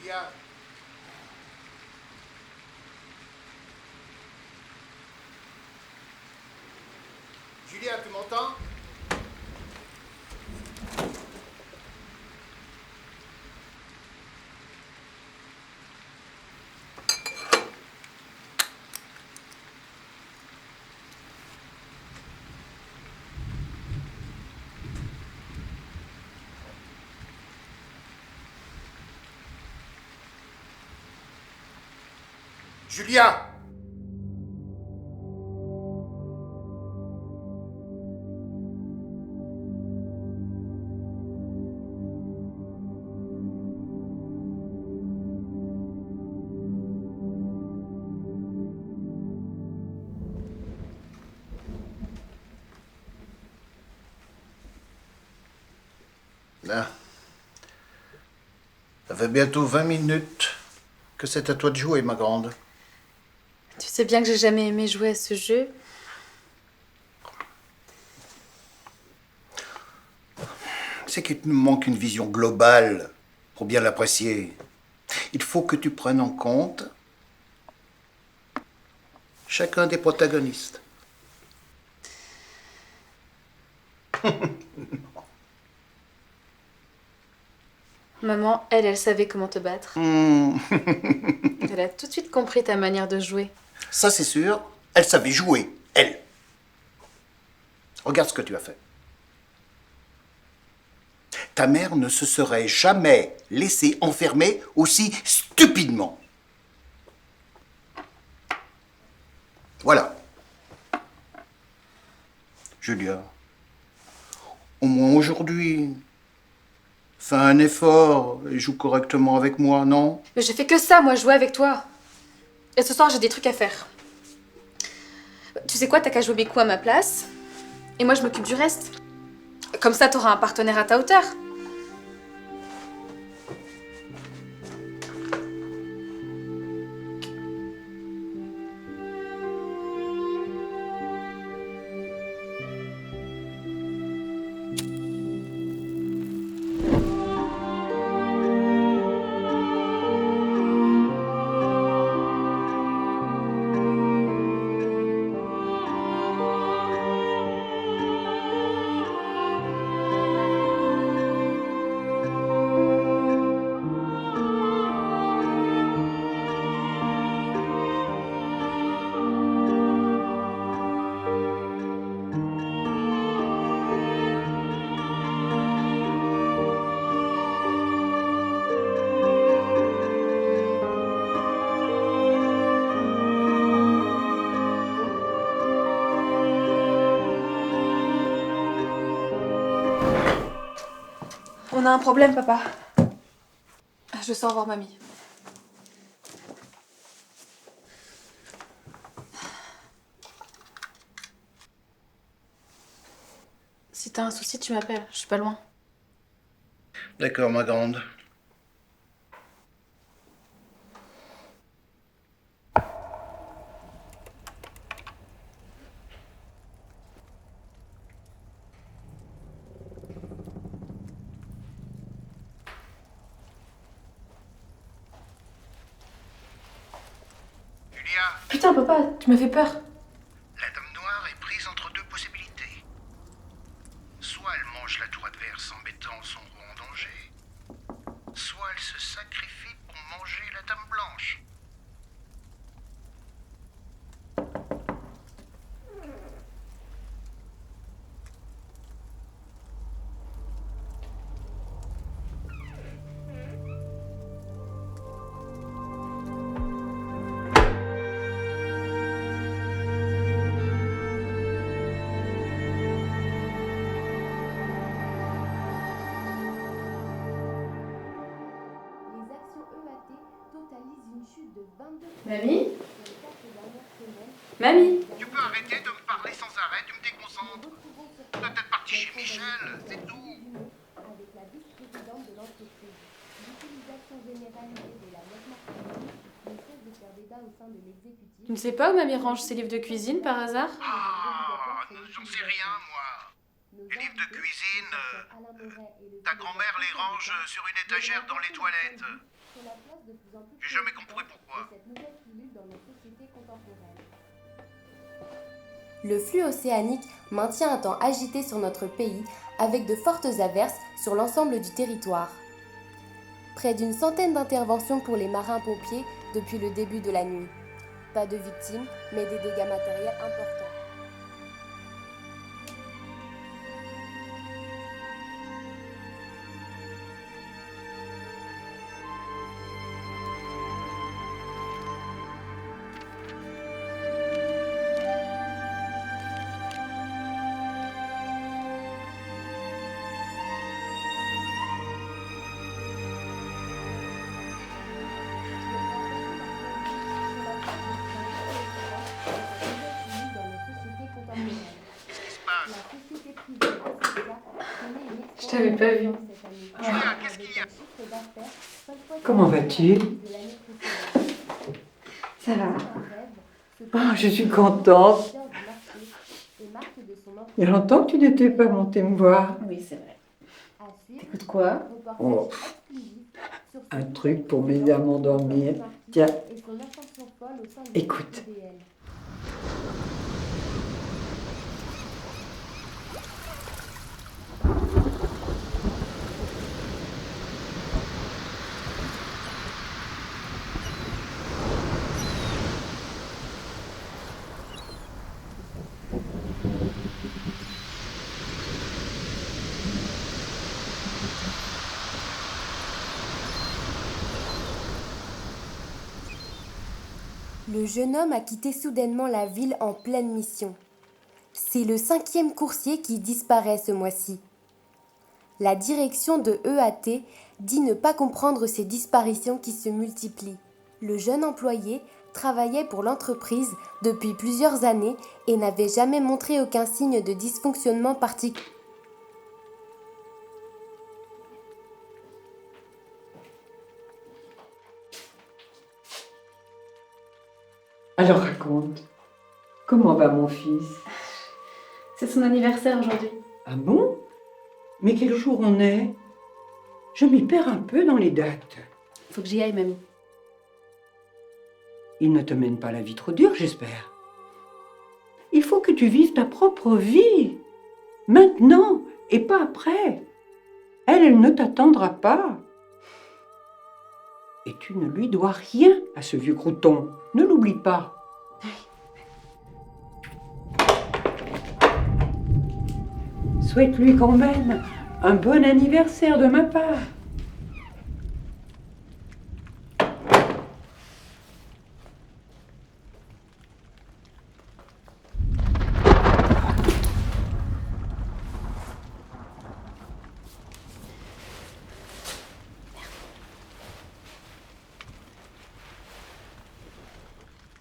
Julia. Julia, tu m'entends? Julia! Là. Ça fait bientôt 20 minutes que c'est à toi de jouer, ma grande. Tu sais bien que j'ai jamais aimé jouer à ce jeu. C'est qu'il te manque une vision globale pour bien l'apprécier. Il faut que tu prennes en compte chacun des protagonistes. Maman, elle savait comment te battre. Elle a tout de suite compris ta manière de jouer. Ça, c'est sûr. Elle savait jouer, elle. Regarde ce que tu as fait. Ta mère ne se serait jamais laissée enfermer aussi stupidement. Voilà. Julia, au moins aujourd'hui, fais un effort et joue correctement avec moi, non? Mais j'ai fait que ça, moi, jouer avec toi. Et ce soir, j'ai des trucs à faire. Tu sais quoi, t'as qu'à jouer mes coups à ma place. Et moi, je m'occupe du reste. Comme ça, t'auras un partenaire à ta hauteur. On a un problème, papa. Je sors voir mamie. Si t'as un souci, tu m'appelles. Je suis pas loin. D'accord, ma grande. Julia, Putain, papa, tu m'as fait peur. la dame noire est prise entre deux possibilités. Soit elle mange la tour adverse en mettant son roi en danger, soit elle se sacrifie pour manger la dame blanche. Les actions EAT totalisent une chute de 22% Mamie? sur les 4 dernières semaines. Mamie? Tu peux arrêter de me parler sans arrêt, tu me déconcentres. T'es peut-être parti chez Michel, c'est tout. Avec la vice-présidente de l'entreprise, l'utilisation généralisée de la note marketing ne cesse de faire débat au sein de l'exécutif. Tu ne sais pas où mamie range ses livres de cuisine par hasard? Ah, j'en sais rien, moi. Les livres de cuisine, ta grand-mère les range sur une étagère dans les toilettes. sur la place de plus en plus J'ai jamais préoccupante compris pourquoi. de cette nouvelle pilule dans nos sociétés contemporaines. Le flux océanique maintient un temps agité sur notre pays avec de fortes averses sur l'ensemble du territoire. Près d'une centaine d'interventions pour les marins-pompiers depuis le début de la nuit. Pas de victimes, mais des dégâts matériels importants. Qu'est-ce qui se passe? Je t'avais pas vu. Julia, qu'est-ce qu'il y a? Comment vas-tu? Ça va. Ah, je suis contente. Il y a longtemps que tu n'étais pas montée me voir. Oui, c'est vrai. T'écoutes quoi? Oh, un truc pour m'aider à m'endormir. Tiens, écoute. Le jeune homme a quitté soudainement la ville en pleine mission. C'est le 5e coursier qui disparaît ce mois-ci. La direction de EAT dit ne pas comprendre ces disparitions qui se multiplient. Le jeune employé travaillait pour l'entreprise depuis plusieurs années et n'avait jamais montré aucun signe de dysfonctionnement particulier. Alors raconte. Comment va mon fils? C'est son anniversaire aujourd'hui. Ah bon? Mais quel jour on est? Je m'y perds un peu dans les dates. Faut que j'y aille, mamie. Il ne te mène pas la vie trop dure, j'espère. Il faut que tu vives ta propre vie. Maintenant et pas après. Elle ne t'attendra pas. Et tu ne lui dois rien à ce vieux crouton. Ne l'oublie pas. Souhaite-lui quand même un bon anniversaire de ma part.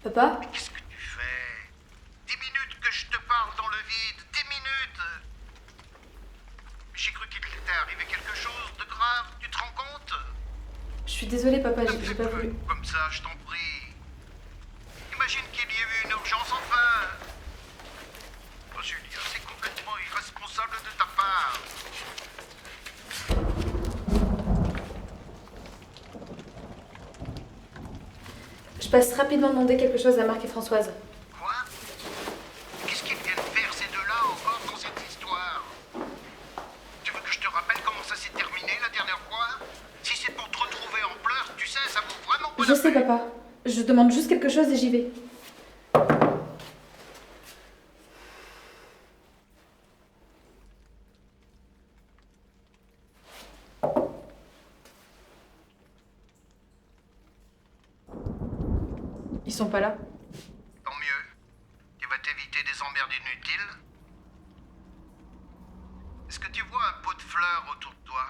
Papa? Qu'est-ce que tu fais? 10 minutes que je te parle dans le vide, 10 minutes! J'ai cru qu'il t'était arrivé quelque chose de grave, tu te rends compte? Je suis désolée, papa, Ne me j'ai fais pas plus voulu. comme ça, je t'en prie. Imagine qu'il y ait eu une urgence enfin. Oh, Julia, c'est complètement irresponsable de ta part. Je passe rapidement demander quelque chose à Marc et Françoise. Quoi? Qu'est-ce qu'ils viennent faire ces deux-là encore dans cette histoire? Tu veux que je te rappelle comment ça s'est terminé la dernière fois? Si c'est pour te retrouver en pleurs, tu sais, ça vaut vraiment pas Je la sais, peine. papa. Je demande juste quelque chose et j'y vais. Ils sont pas là. Tant mieux. Tu vas t'éviter des emmerdes inutiles. Est-ce que tu vois un pot de fleurs autour de toi?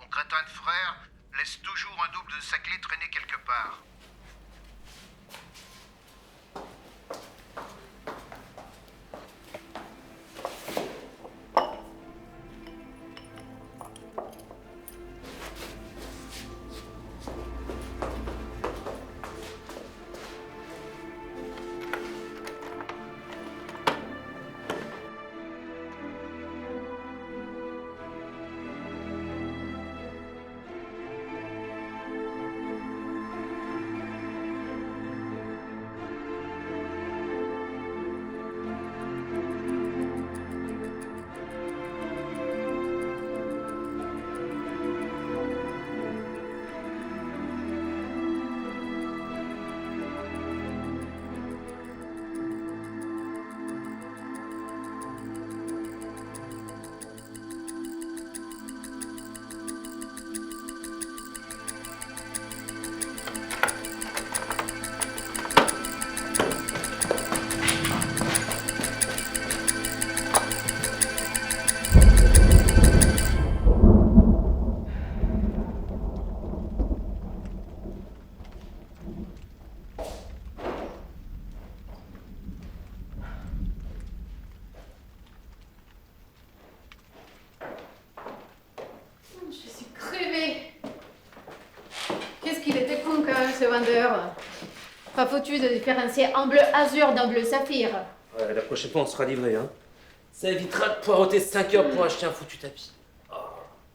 Mon crétin de frère laisse toujours un double de sa clé traîner quelque part. vendeur. Pas foutu de différencier un bleu azur d'un bleu saphir. Ouais, la prochaine fois, on sera livré, hein. Ça évitera de poireauter 5 heures pour acheter un foutu tapis.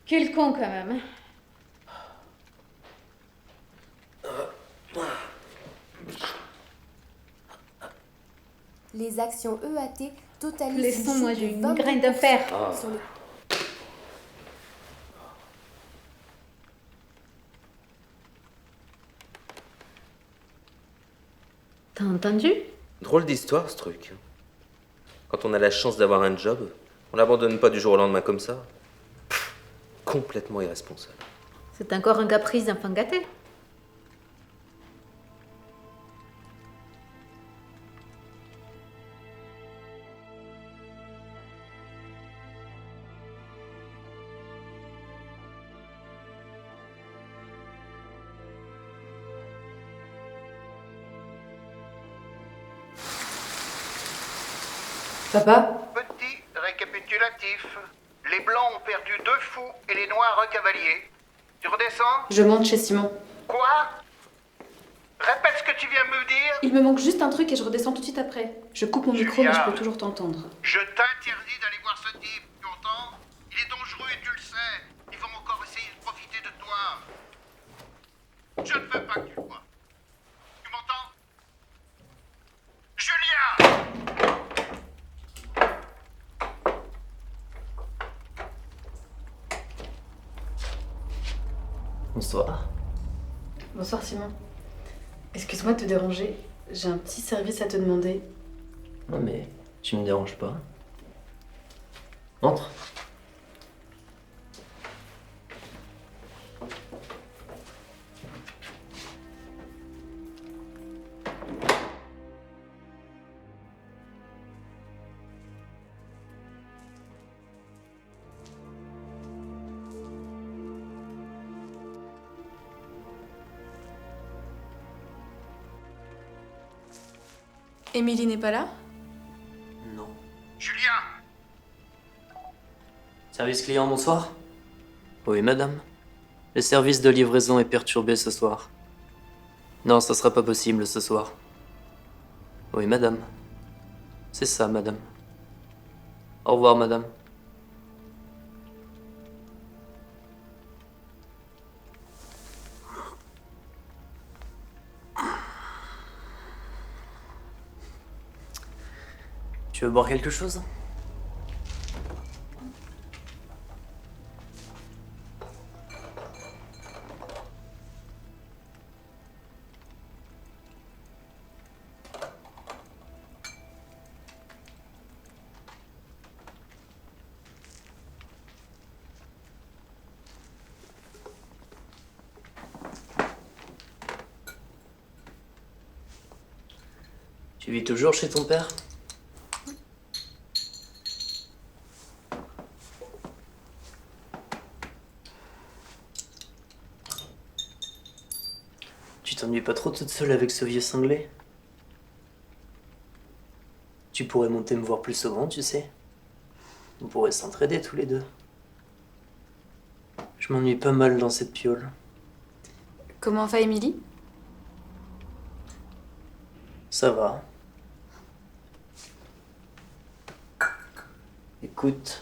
Quel con, quand même. Les actions EAT totalisent Laissons-moi, une chute j'ai de une graine 22% de fer. sur les- T'as entendu? Drôle d'histoire, ce truc. Quand on a la chance d'avoir un job, on l'abandonne pas du jour au lendemain comme ça. Complètement irresponsable. C'est encore un caprice d'enfant gâté. Papa? Petit récapitulatif. Les blancs ont perdu 2 fous et les noirs un cavalier. Tu redescends? Je monte chez Simon. Quoi? Répète ce que tu viens de me dire. Il me manque juste un truc et je redescends tout de suite après. Je coupe mon micro, mais je Julia. peux toujours t'entendre. Je t'interdis d'aller voir ce type, tu entends? Il est dangereux et tu le sais. Ils vont encore essayer de profiter de toi. Je ne veux pas que tu le vois. Tu m'entends? Julia! Bonsoir. Bonsoir Simon. Excuse-moi de te déranger. J'ai un petit service à te demander. Non mais tu me déranges pas. Entre. Émilie n'est pas là? Non. Julia! Service client, bonsoir. Oui, madame. Le service de livraison est perturbé ce soir. Non, ça sera pas possible ce soir. Oui, madame. C'est ça, madame. Au revoir, madame. Tu veux boire quelque chose? Tu vis toujours chez ton père? Tu t'ennuies pas trop toute seule avec ce vieux cinglé? Tu pourrais monter me voir plus souvent, tu sais. On pourrait s'entraider tous les deux. Je m'ennuie pas mal dans cette piole. Comment va Émilie? Ça va. Écoute.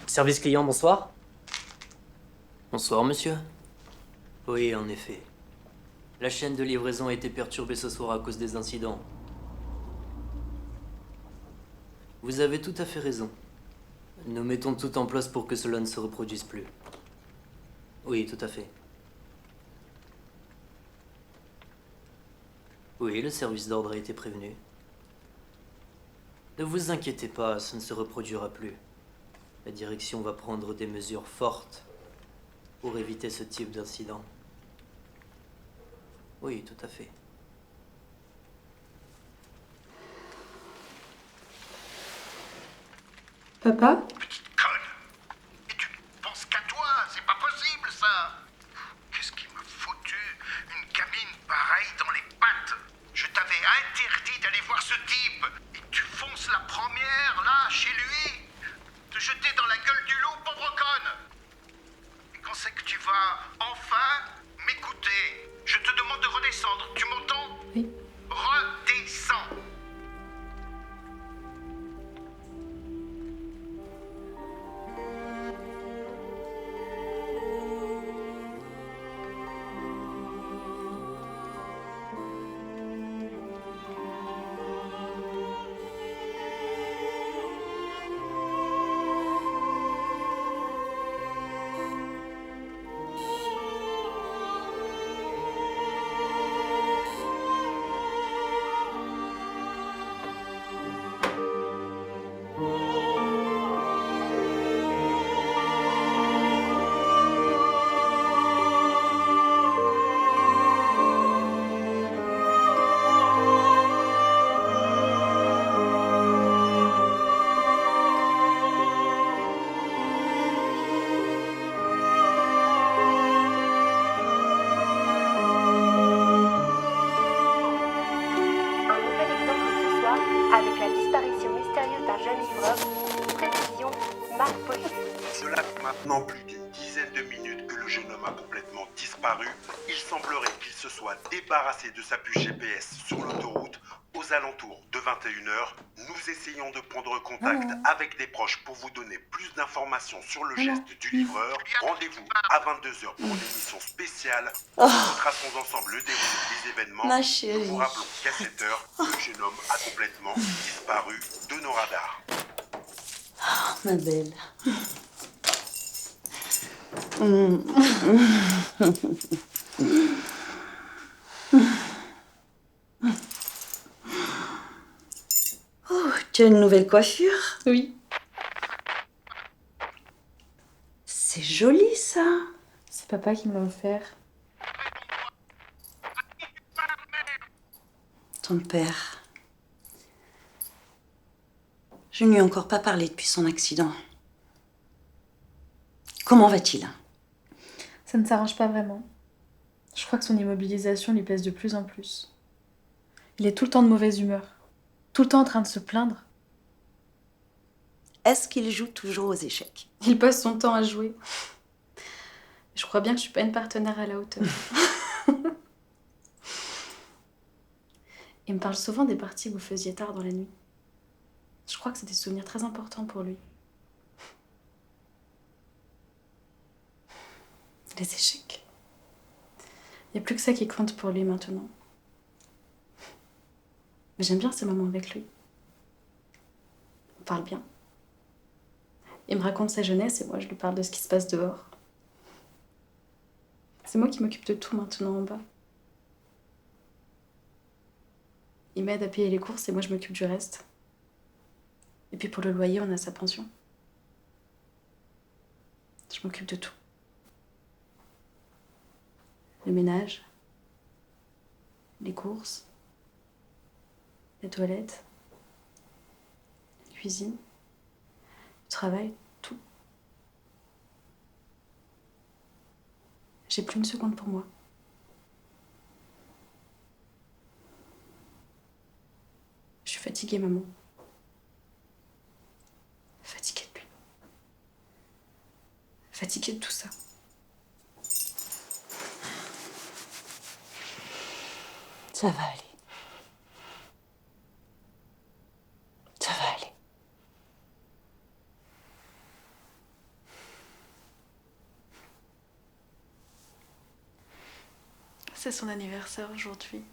Service client, bonsoir. Bonsoir, monsieur. Oui, en effet. La chaîne de livraison a été perturbée ce soir à cause des incidents. Vous avez tout à fait raison. Nous mettons tout en place pour que cela ne se reproduise plus. Oui, tout à fait. Oui, le service d'ordre a été prévenu. Ne vous inquiétez pas, ça ne se reproduira plus. La direction va prendre des mesures fortes pour éviter ce type d'incident. Oui, tout à fait. Papa? Petite conne! Et tu ne penses qu'à toi, c'est pas possible ça! Qu'est-ce qui m'a foutu une gamine pareille dans les pattes? Je t'avais interdit d'aller voir ce type! Et tu fonces la première, là, chez lui? Te jeter dans la gueule du loup, pauvre conne! Et quand c'est que tu Oui. Redescends. Un nouvel exemple ce soir avec la disparition mystérieuse d'un jeune livreur. Précision, Marc Paulier. Cela fait maintenant plus d'une dizaine de minutes que le jeune homme a complètement disparu. Il semblerait qu'il se soit débarrassé de sa puce GPS sur l'autoroute aux alentours de 21h. Nous essayons de prendre contact avec des proches pour vous donner plus d'informations sur le geste du livreur. Rendez-vous à 22h pour une émission spéciale où nous retraçons ensemble le déroulé des événements. Ma Nous chérie. vous rappelons qu'à cette heure, le jeune homme a complètement disparu de nos radars. Ma belle. Oh, tu as une nouvelle coiffure? Oui. C'est joli ça. C'est papa qui me l'a offert. Ton père. Je ne lui ai encore pas parlé depuis son accident. Comment va-t-il? Ça ne s'arrange pas vraiment. Je crois que son immobilisation lui pèse de plus en plus. Il est tout le temps de mauvaise humeur. Tout le temps en train de se plaindre. Est-ce qu'il joue toujours aux échecs? Il passe son temps à jouer. Je crois bien que je suis pas une partenaire à la hauteur. Il me parle souvent des parties que vous faisiez tard dans la nuit. Je crois que c'est des souvenirs très importants pour lui. Les échecs. Il n'y a plus que ça qui compte pour lui maintenant. Mais j'aime bien ces moments avec lui. On parle bien. Il me raconte sa jeunesse et moi je lui parle de ce qui se passe dehors. C'est moi qui m'occupe de tout maintenant en bas. Il m'aide à payer les courses et moi je m'occupe du reste. Et puis pour le loyer, on a sa pension. Je m'occupe de tout. Le ménage, les courses, les toilettes, la cuisine, le travail, tout. J'ai plus une seconde pour moi. Je suis fatiguée, maman. Fatiguée de lui. Fatiguée de tout ça. Ça va aller. Ça va aller. C'est son anniversaire aujourd'hui.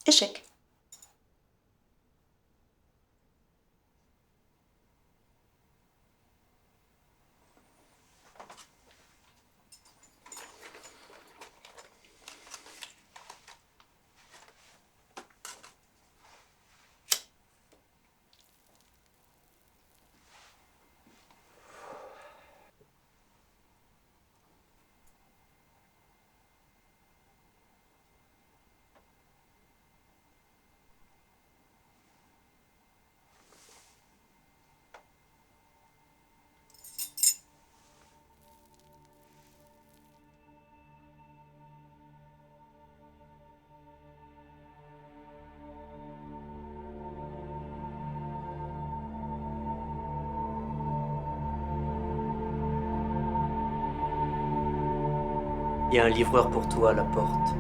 Échec. Il y a un livreur pour toi à la porte.